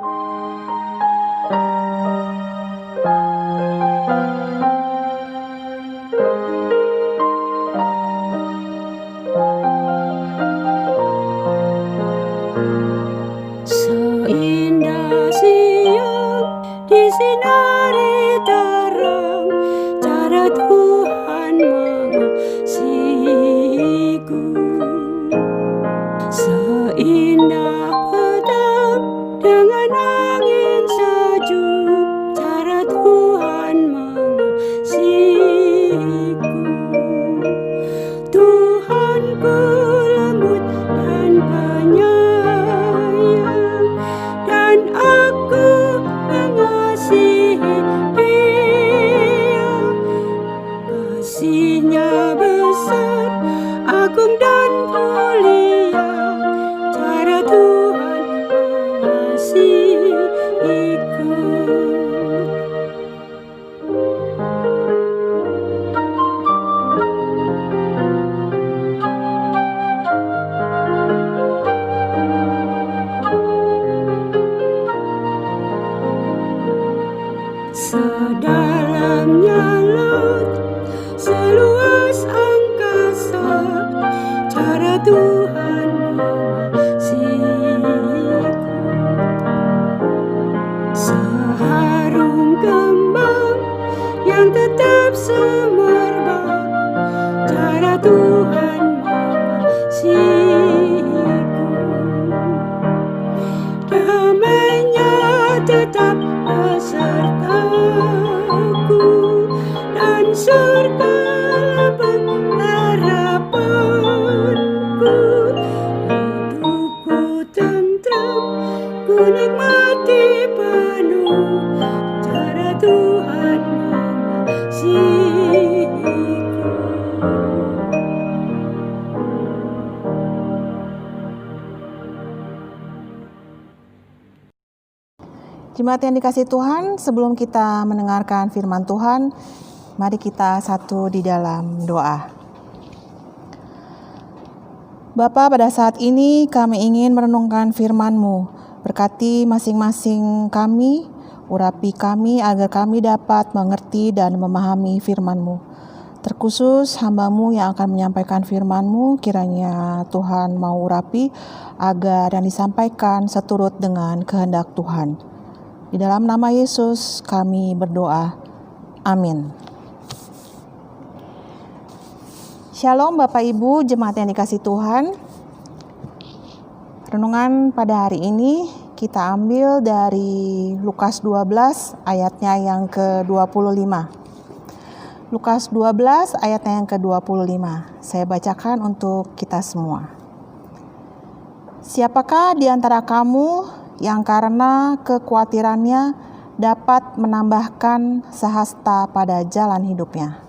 Seindah siang disinari terang, cara Tuhan mengasihiku. Seindah petang dengan angin sejuk, cara Tuhan mengasihiku. Tuhanku lembut dan penyayang, dan aku mengasihi Dia. Kasih-Nya besar, agung dan mulia, cara Tuhan mengasihiku. Sedalamnya laut, seluas angkasa, cara Tuhan mengasihiku. Seharum kembang yang tetap semerbak, cara Tuhan mengasihiku. Damai-Nya tetap besertaku, dan surga lebut harapanku. Hidupku tentram, ku nikmati penuh, cara Tuhan mengasihiku. Jemaat yang dikasihi Tuhan, sebelum kita mendengarkan firman Tuhan, mari kita satu di dalam doa. Bapa, pada saat ini kami ingin merenungkan firman-Mu. Berkati masing-masing kami, urapi kami agar kami dapat mengerti dan memahami firman-Mu. Terkhusus hamba-Mu yang akan menyampaikan firman-Mu, kiranya Tuhan mau urapi agar yang disampaikan seturut dengan kehendak Tuhan. Di dalam nama Yesus kami berdoa. Amin. Shalom Bapak Ibu, jemaat yang dikasihi Tuhan. Renungan pada hari ini kita ambil dari Lukas 12 ayatnya yang ke-25. Lukas 12 ayatnya yang ke-25. Saya bacakan untuk kita semua. Siapakah di antara kamu yang karena kekhawatirannya dapat menambahkan sehasta pada jalan hidupnya?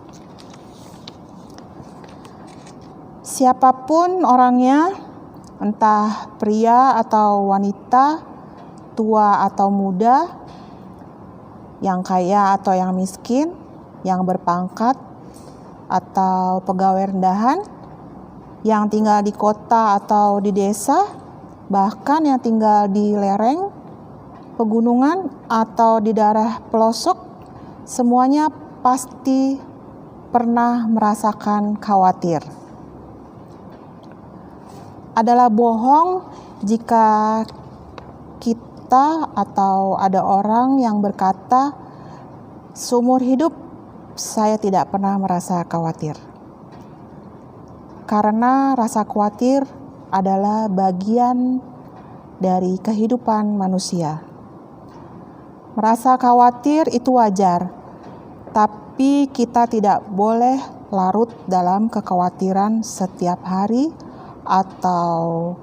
Siapapun orangnya, entah pria atau wanita, tua atau muda, yang kaya atau yang miskin, yang berpangkat atau pegawai rendahan, yang tinggal di kota atau di desa, bahkan yang tinggal di lereng, pegunungan, atau di daerah pelosok, semuanya pasti pernah merasakan khawatir. Adalah bohong jika kita atau ada orang yang berkata, seumur hidup saya tidak pernah merasa khawatir. Karena rasa khawatir adalah bagian dari kehidupan manusia. Merasa khawatir itu wajar, tapi kita tidak boleh larut dalam kekhawatiran setiap hari atau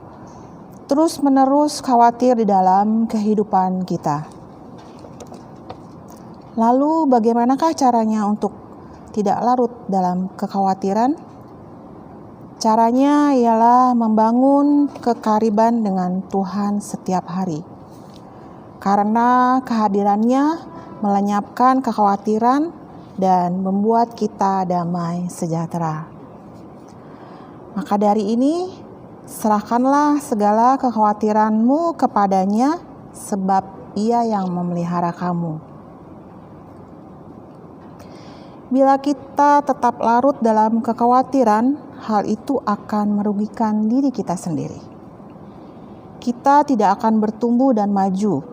terus-menerus khawatir di dalam kehidupan kita. Lalu bagaimanakah caranya untuk tidak larut dalam kekhawatiran? Caranya ialah membangun kekariban dengan Tuhan setiap hari. Karena kehadirannya melenyapkan kekhawatiran dan membuat kita damai sejahtera. Maka dari ini, serahkanlah segala kekhawatiranmu kepadanya, sebab Ia yang memelihara kamu. Bila kita tetap larut dalam kekhawatiran, hal itu akan merugikan diri kita sendiri. Kita tidak akan bertumbuh dan maju,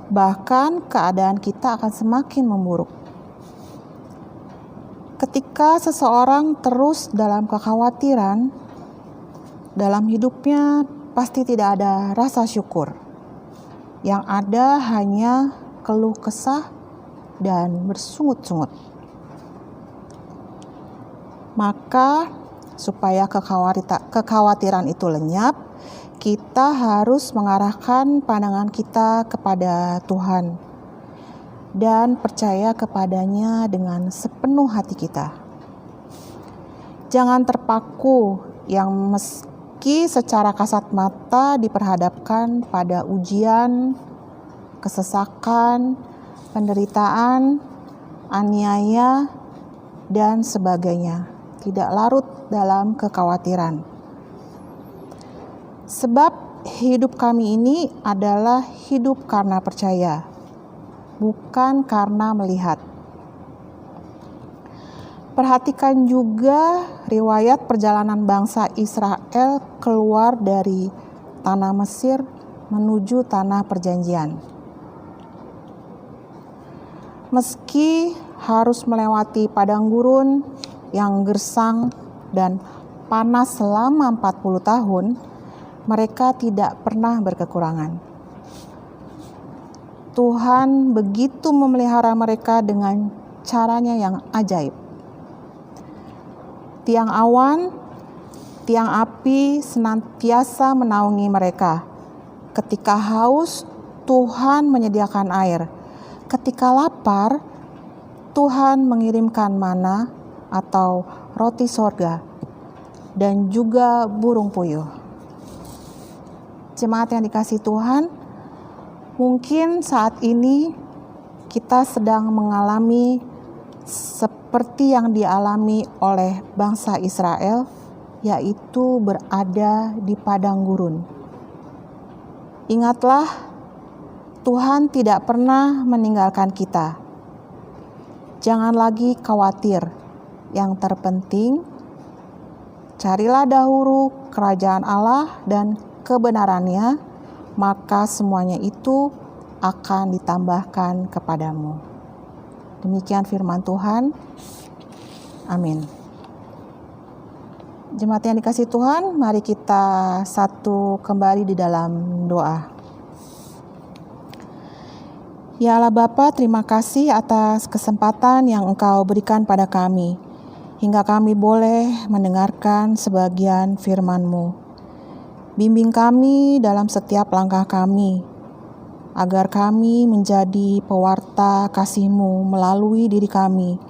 bahkan keadaan kita akan semakin memburuk. Ketika seseorang terus dalam kekhawatiran, dalam hidupnya pasti tidak ada rasa syukur. Yang ada hanya keluh kesah dan bersungut-sungut. Maka supaya kekhawatiran itu lenyap, kita harus mengarahkan pandangan kita kepada Tuhan dan percaya kepadanya dengan sepenuh hati kita. Jangan terpaku yang meski secara kasat mata diperhadapkan pada ujian, kesesakan, penderitaan, aniaya, dan sebagainya. Tidak larut dalam kekhawatiran. Sebab hidup kami ini adalah hidup karena percaya, bukan karena melihat. Perhatikan juga riwayat perjalanan bangsa Israel keluar dari tanah Mesir menuju tanah perjanjian. Meski harus melewati padang gurun yang gersang dan panas selama 40 tahun, mereka tidak pernah berkekurangan. Tuhan begitu memelihara mereka dengan caranya yang ajaib. Tiang awan, tiang api senantiasa menaungi mereka. Ketika haus, Tuhan menyediakan air. Ketika lapar, Tuhan mengirimkan mana atau roti sorga dan juga burung puyuh. Jemaat yang dikasihi Tuhan, mungkin saat ini kita sedang mengalami seperti yang dialami oleh bangsa Israel, yaitu berada di padang gurun. Ingatlah, Tuhan tidak pernah meninggalkan kita. Jangan lagi khawatir. Yang terpenting, carilah dahulu kerajaan Allah dan kebenarannya, maka semuanya itu akan ditambahkan kepadamu. Demikian firman Tuhan. Amin. Jemaat yang dikasihi Tuhan, mari kita satu kembali di dalam doa. Ya Allah Bapa, terima kasih atas kesempatan yang Engkau berikan pada kami, hingga kami boleh mendengarkan sebagian firman-Mu. Bimbing kami dalam setiap langkah kami, agar kami menjadi pewarta kasih-Mu melalui diri kami.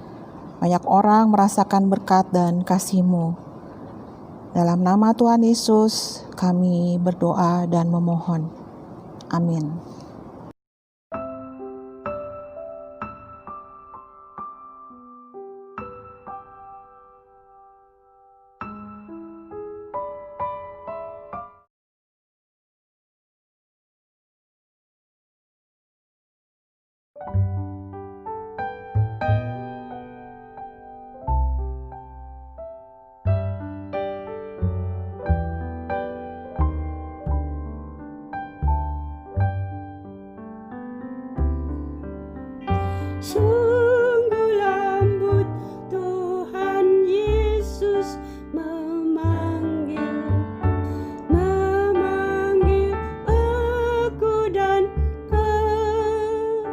Banyak orang merasakan berkat dan kasih-Mu. Dalam nama Tuhan Yesus, kami berdoa dan memohon. Amin. Sungguh lembut Tuhan Yesus memanggil aku dan kau.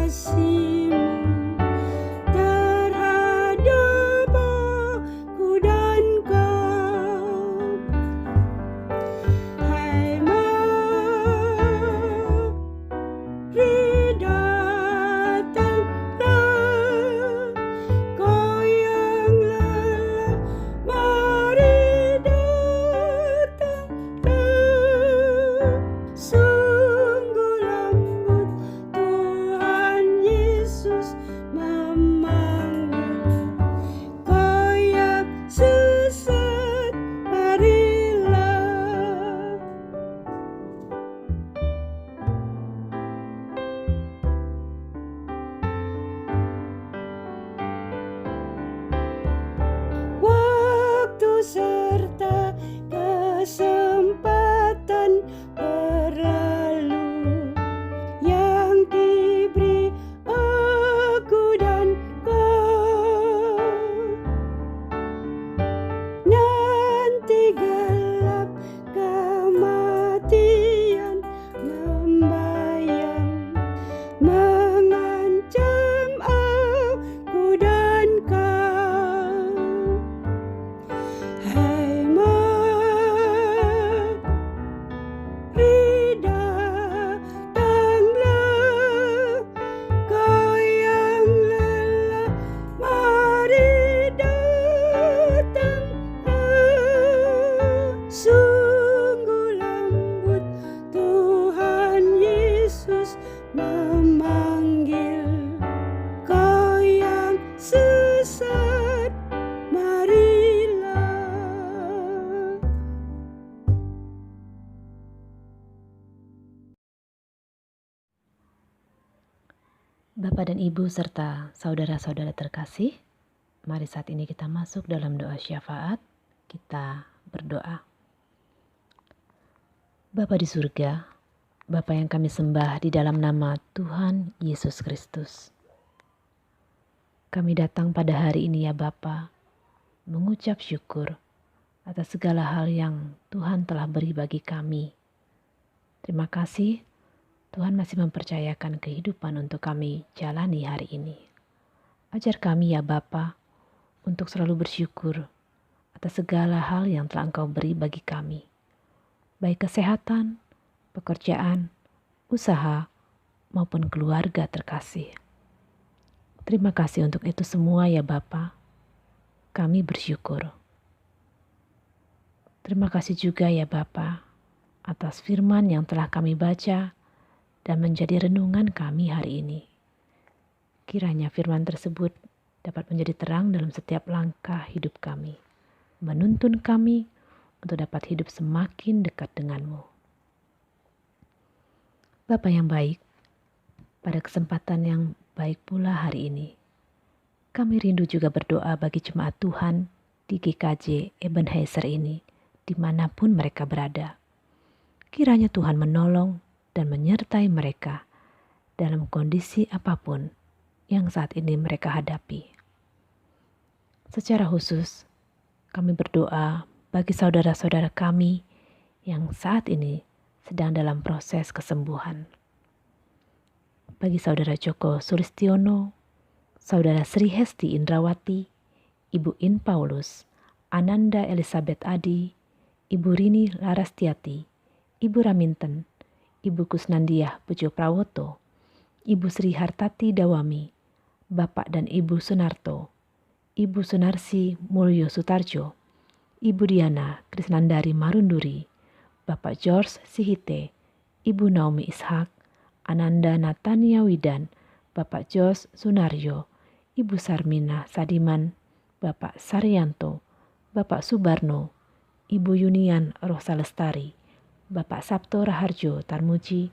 kasih-Mu terhadap aku dan Kau. Hai mari datanglah, Kau yang lelah, mari datanglah. Sungguh lembut Tuhan Yesus memanggil, Kau yang sesat, marilah. Waktu serta kesempatan berlalu yang diberi aku dan Kau. Nanti gelap kematian membayang, mengancam aku dan Kau. Hai mari datanglah, Kau yang lelah, mari datanglah. Sungguh lembut Tuhan Yesus memanggil, Kau yang sesat, marilah. Bapak dan Ibu serta saudara-saudara terkasih, mari saat ini kita masuk dalam doa syafaat. Kita berdoa. Bapa di surga, Bapa yang kami sembah di dalam nama Tuhan Yesus Kristus. Kami datang pada hari ini ya Bapa, mengucap syukur atas segala hal yang Tuhan telah beri bagi kami. Terima kasih Tuhan masih mempercayakan kehidupan untuk kami jalani hari ini. Ajar kami ya Bapa untuk selalu bersyukur atas segala hal yang telah Engkau beri bagi kami. Baik kesehatan, pekerjaan, usaha, maupun keluarga terkasih. Terima kasih untuk itu semua ya Bapa. Kami bersyukur. Terima kasih juga ya Bapa atas firman yang telah kami baca dan menjadi renungan kami hari ini. Kiranya firman tersebut dapat menjadi terang dalam setiap langkah hidup kami, menuntun kami untuk dapat hidup semakin dekat dengan-Mu. Bapa yang baik, pada kesempatan yang baik pula hari ini, kami rindu juga berdoa bagi jemaat Tuhan di GKJ Ebenezer ini, dimanapun mereka berada. Kiranya Tuhan menolong dan menyertai mereka dalam kondisi apapun yang saat ini mereka hadapi. Secara khusus, kami berdoa bagi saudara-saudara kami yang saat ini sedang dalam proses kesembuhan. Bagi saudara Joko Sulistiono, saudara Sri Hesti Indrawati, Ibu In Paulus, Ananda Elizabeth Adi, Ibu Rini Larastiati, Ibu Raminten, Ibu Kusnandiah Pujo Prawoto, Ibu Sri Hartati Dawami, Bapak dan Ibu Sunarto, Ibu Sunarsi Mulyo Sutarjo, Ibu Diana Krisnandari Marunduri, Bapak George Sihite, Ibu Naomi Ishak, Ananda Natania Widan, Bapak Jos Sunaryo, Ibu Sarmina Sadiman, Bapak Saryanto, Bapak Subarno, Ibu Yunian Rosa Lestari, Bapak Sabto Raharjo Tarmuji,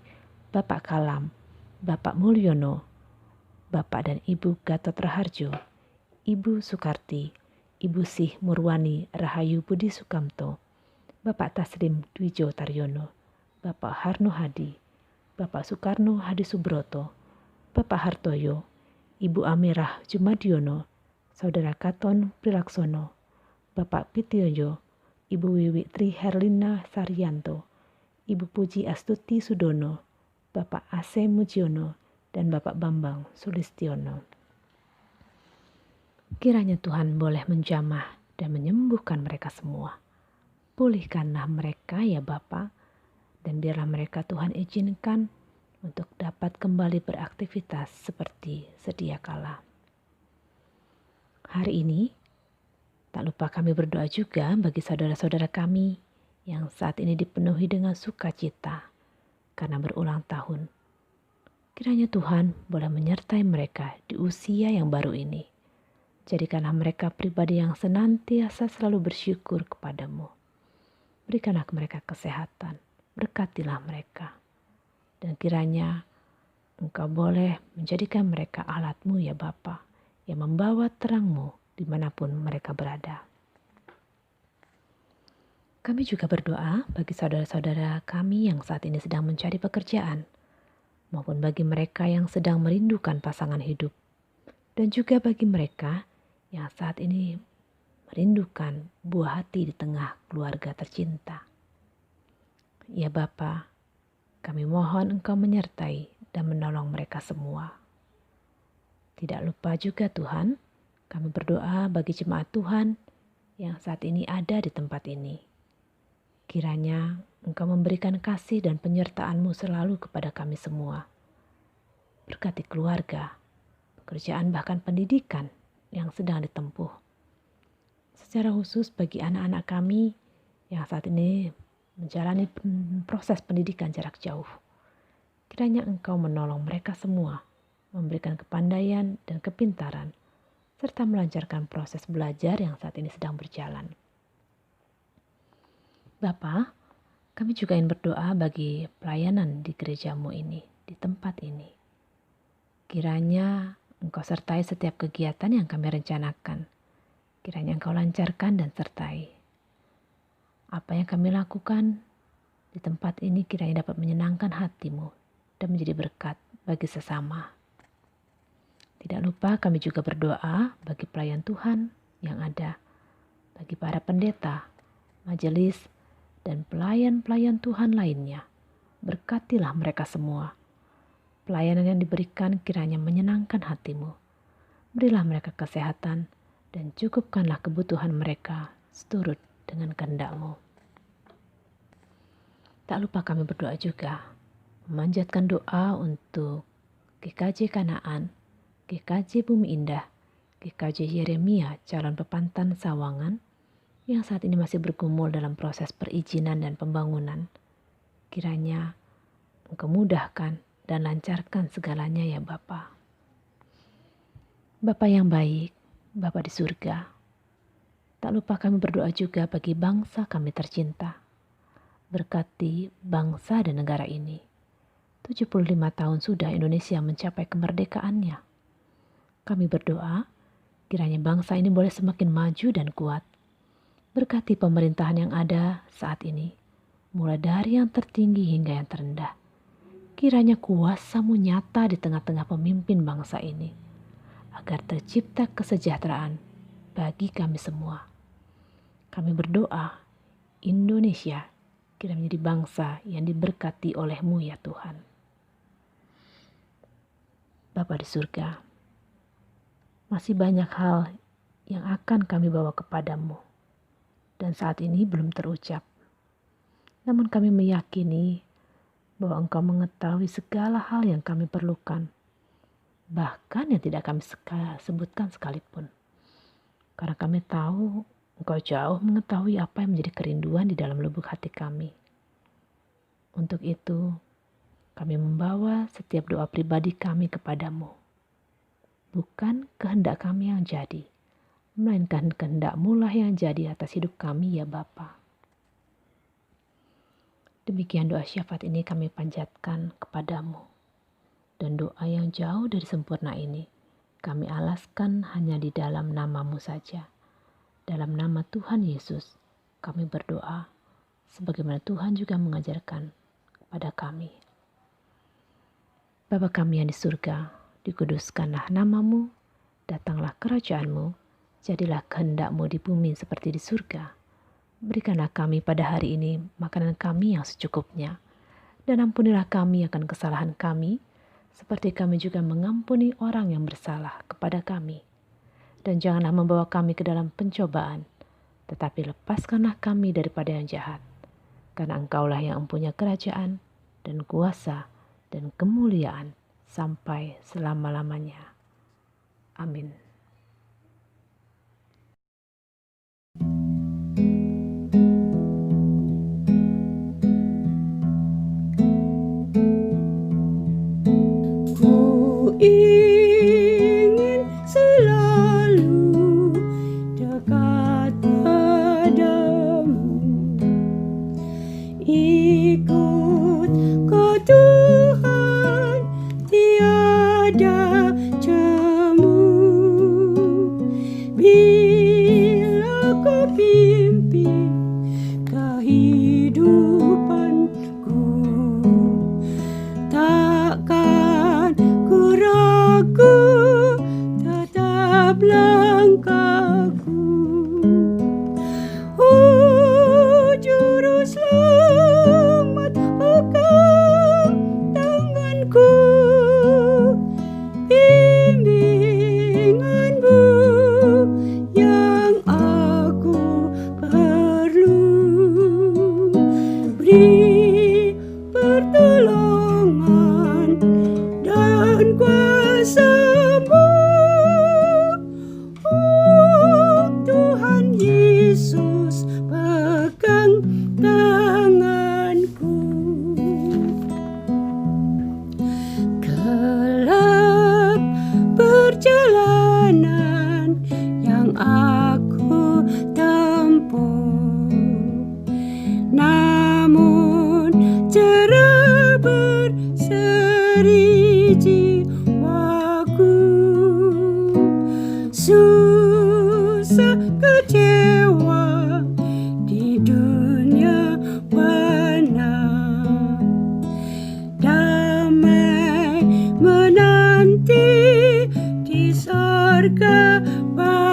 Bapak Kalam, Bapak Mulyono, Bapak dan Ibu Gatot Raharjo, Ibu Sukarti, Ibu Sih Murwani Rahayu Budi Sukamto, Bapak Taslim Dwijo Taryono, Bapak Harno Hadi, Bapak Soekarno Hadi Subroto, Bapak Hartoyo, Ibu Amirah Jumadiono, Saudara Katon Prilaksono, Bapak Pitiojo, Ibu Wiwi Tri Herlina Saryanto, Ibu Puji Astuti Sudono, Bapak Ase Mujiono, dan Bapak Bambang Sulistiono. Kiranya Tuhan boleh menjamah dan menyembuhkan mereka semua. Pulihkanlah mereka ya Bapa, dan biarlah mereka Tuhan izinkan untuk dapat kembali beraktivitas seperti sedia kala. Hari ini, tak lupa kami berdoa juga bagi saudara-saudara kami yang saat ini dipenuhi dengan sukacita karena berulang tahun. Kiranya Tuhan boleh menyertai mereka di usia yang baru ini. Jadikanlah mereka pribadi yang senantiasa selalu bersyukur kepadamu. Berikanlah mereka kesehatan, berkatilah mereka. Dan kiranya Engkau boleh menjadikan mereka alat-Mu ya Bapa, yang membawa terang-Mu dimanapun mereka berada. Kami juga berdoa bagi saudara-saudara kami yang saat ini sedang mencari pekerjaan, maupun bagi mereka yang sedang merindukan pasangan hidup, dan juga bagi mereka yang saat ini merindukan buah hati di tengah keluarga tercinta. Ya Bapa, kami mohon Engkau menyertai dan menolong mereka semua. Tidak lupa juga Tuhan, kami berdoa bagi jemaat Tuhan yang saat ini ada di tempat ini. Kiranya Engkau memberikan kasih dan penyertaan-Mu selalu kepada kami semua. Berkati keluarga, pekerjaan bahkan pendidikan yang sedang ditempuh. Secara khusus bagi anak-anak kami yang saat ini menjalani proses pendidikan jarak jauh. Kiranya Engkau menolong mereka semua, memberikan kepandaian dan kepintaran, serta melancarkan proses belajar yang saat ini sedang berjalan. Bapa, kami juga ingin berdoa bagi pelayanan di gereja-Mu ini, di tempat ini. Kiranya Engkau sertai setiap kegiatan yang kami rencanakan. Kiranya Engkau lancarkan dan sertai. Apa yang kami lakukan di tempat ini kiranya dapat menyenangkan hati-Mu dan menjadi berkat bagi sesama. Tidak lupa kami juga berdoa bagi pelayan Tuhan yang ada, bagi para pendeta, majelis, dan pelayan-pelayan Tuhan lainnya. Berkatilah mereka semua. Pelayanan yang diberikan kiranya menyenangkan hati-Mu. Berilah mereka kesehatan dan cukupkanlah kebutuhan mereka seturut dengan kehendak-Mu. Tak lupa kami berdoa juga, memanjatkan doa untuk GKJ Kanaan, GKJ Bumi Indah, GKJ Yeremia calon pepantan Sawangan yang saat ini masih bergumul dalam proses perizinan dan pembangunan. Kiranya Engkau mudahkan dan lancarkan segalanya ya Bapa. Bapa yang baik, Bapa di surga, tak lupa kami berdoa juga bagi bangsa kami tercinta. Berkati bangsa dan negara ini. 75 tahun sudah Indonesia mencapai kemerdekaannya. Kami berdoa, kiranya bangsa ini boleh semakin maju dan kuat. Berkati pemerintahan yang ada saat ini, mulai dari yang tertinggi hingga yang terendah. Kiranya kuasa-Mu nyata di tengah-tengah pemimpin bangsa ini, agar tercipta kesejahteraan bagi kami semua. Kami berdoa, Indonesia kira menjadi bangsa yang diberkati oleh-Mu ya Tuhan. Bapa di surga, masih banyak hal yang akan kami bawa kepadamu, dan saat ini belum terucap. Namun kami meyakini bahwa Engkau mengetahui segala hal yang kami perlukan, bahkan yang tidak kami sebutkan sekalipun. Karena kami tahu Engkau jauh mengetahui apa yang menjadi kerinduan di dalam lubuk hati kami. Untuk itu, kami membawa setiap doa pribadi kami kepadamu. Bukan kehendak kami yang jadi, melainkan kehendak-Mu lah yang jadi atas hidup kami ya Bapa. Demikian doa syafaat ini kami panjatkan kepadamu. Dan doa yang jauh dari sempurna ini kami alaskan hanya di dalam nama-Mu saja. Dalam nama Tuhan Yesus kami berdoa, sebagaimana Tuhan juga mengajarkan kepada kami. Bapa kami yang di surga, dikuduskanlah nama-Mu, datanglah kerajaan-Mu, jadilah kehendak-Mu di bumi seperti di surga. Berikanlah kami pada hari ini makanan kami yang secukupnya, dan ampunilah kami akan kesalahan kami, seperti kami juga mengampuni orang yang bersalah kepada kami. Dan janganlah membawa kami ke dalam pencobaan, tetapi lepaskanlah kami daripada yang jahat. Karena Engkaulah yang mempunyai kerajaan dan kuasa dan kemuliaan sampai selama-lamanya. Amin. Ku ingin selalu dekat padamu, ikut Kau Tuhan, tiada jemu. Bila Kau pimpin kehidupanku, takkan ku ragu, tetap langkahku. Oh Juru Selamat, pegang tanganku, bimbinganmu yang aku perlu. Beri pertolongan dan kuasa-Mu, oh Tuhan Yesus, pegang tanganku. Gelap perjalanan yang aku tempuh, namun cerah berseri jiwaku. Susah kecewa di dunia benar, damai menanti di sorga baru.